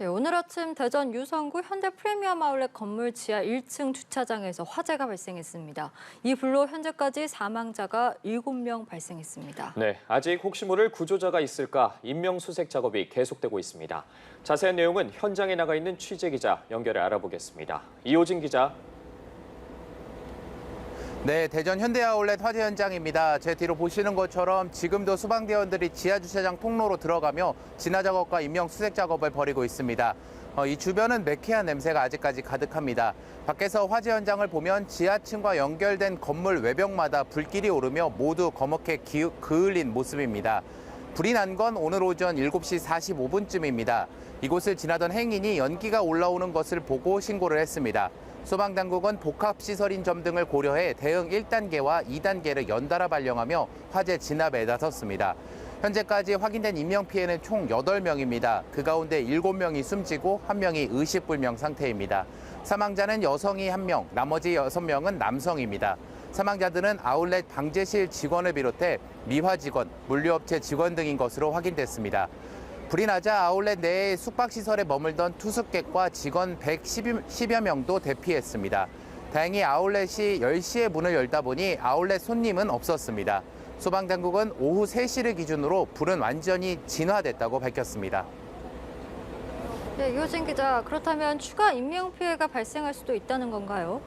네, 오늘 아침 대전 유성구 현대 프리미엄 아울렛 건물 지하 1층 주차장에서 화재가 발생했습니다. 이 불로 현재까지 사망자가 7명 발생했습니다. 네, 아직 혹시 모를 구조자가 있을까 인명수색 작업이 계속되고 있습니다. 자세한 내용은 현장에 나가 있는 취재기자 연결해 알아보겠습니다. 이호진 기자. 네, 대전 현대아울렛 화재 현장입니다. 제 뒤로 보시는 것처럼 지금도 소방대원들이 지하주차장 통로로 들어가며 진화 작업과 인명 수색 작업을 벌이고 있습니다. 이 주변은 매캐한 냄새가 아직까지 가득합니다. 밖에서 화재 현장을 보면 지하층과 연결된 건물 외벽마다 불길이 오르며 모두 검게 그을린 모습입니다. 불이 난 건 오늘 오전 7시 45분쯤입니다. 이곳을 지나던 행인이 연기가 올라오는 것을 보고 신고를 했습니다. 소방당국은 복합시설인 점 등을 고려해 대응 1단계와 2단계를 연달아 발령하며 화재 진압에 나섰습니다. 현재까지 확인된 인명피해는 총 8명입니다. 그 가운데 7명이 숨지고 1명이 의식불명 상태입니다. 사망자는 여성이 1명, 나머지 6명은 남성입니다. 사망자들은 아울렛 방제실 직원을 비롯해 미화 직원, 물류업체 직원 등인 것으로 확인됐습니다. 불이 나자 아울렛 내의 숙박시설에 머물던 투숙객과 직원 110여 명도 대피했습니다. 다행히 아울렛이 10시에 문을 열다 보니 아울렛 손님은 없었습니다. 소방당국은 오후 3시를 기준으로 불은 완전히 진화됐다고 밝혔습니다. 네, 이호진 기자, 그렇다면 추가 인명피해가 발생할 수도 있다는 건가요?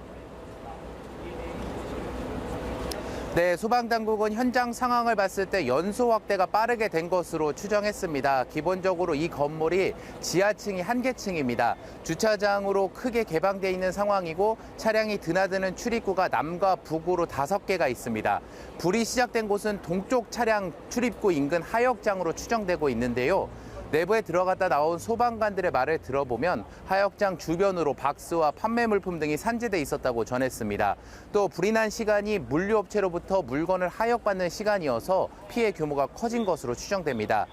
네, 소방당국은 현장 상황을 봤을 때 연소 확대가 빠르게 된 것으로 추정했습니다. 기본적으로 이 건물이 지하층이 1개층입니다. 주차장으로 크게 개방돼 있는 상황이고 차량이 드나드는 출입구가 남과 북으로 5개가 있습니다. 불이 시작된 곳은 동쪽 차량 출입구 인근 하역장으로 추정되고 있는데요. 내부에 들어갔다 나온 소방관들의 말을 들어보면 하역장 주변으로 박스와 판매 물품 등이 산재돼 있었다고 전했습니다. 또 불이 난 시간이 물류업체로부터 물건을 하역받는 시간이어서 피해 규모가 커진 것으로 추정됩니다.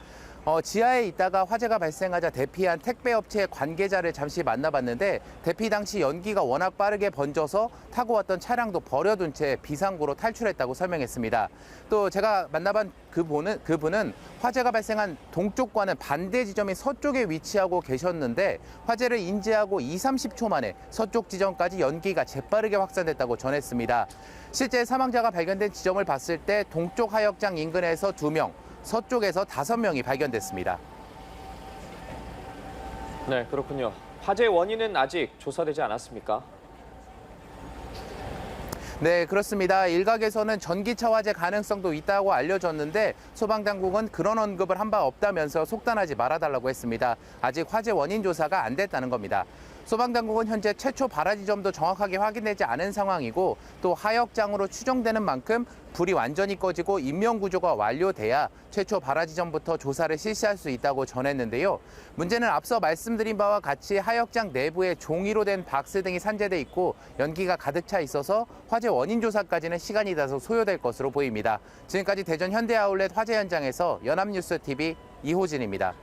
지하에 있다가 화재가 발생하자 대피한 택배업체 관계자를 잠시 만나봤는데 대피 당시 연기가 워낙 빠르게 번져서 타고 왔던 차량도 버려둔 채 비상구로 탈출했다고 설명했습니다. 또 제가 만나본 그분은 화재가 발생한 동쪽과는 반대 지점인 서쪽에 위치하고 계셨는데 화재를 인지하고 30초 만에 서쪽 지점까지 연기가 재빠르게 확산됐다고 전했습니다. 실제 사망자가 발견된 지점을 봤을 때 동쪽 하역장 인근에서 2명, 서쪽에서 5명이 발견됐습니다. 네, 그렇군요. 화재 원인은 아직 조사되지 않았습니까? 네, 그렇습니다. 일각에서는 전기차 화재 가능성도 있다고 알려졌는데 소방당국은 그런 언급을 한 바 없다면서 속단하지 말아달라고 했습니다. 아직 화재 원인 조사가 안 됐다는 겁니다. 소방당국은 현재 최초 발화 지점도 정확하게 확인되지 않은 상황이고 또 하역장으로 추정되는 만큼 불이 완전히 꺼지고 인명구조가 완료돼야 최초 발화 지점부터 조사를 실시할 수 있다고 전했는데요. 문제는 앞서 말씀드린 바와 같이 하역장 내부에 종이로 된 박스 등이 산재돼 있고 연기가 가득 차 있어서 화재 원인 조사까지는 시간이 다소 소요될 것으로 보입니다. 지금까지 대전 현대아울렛 화재 현장에서 연합뉴스TV 이호진입니다.